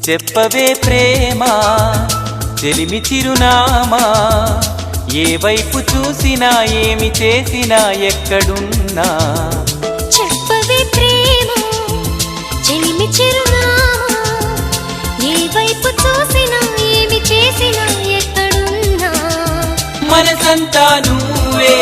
చెప్పవే ప్రేమ చెలిమి చిరునామా, ఏ వైపు చూసినా ఏమి చేసినా ఎక్కడున్నా. చెప్పవే ప్రేమ చెలిమి చిరునామా, ఏ వైపు చూసినా ఏమి చేసినా ఎక్కడున్నా. మనసంతా నువ్వే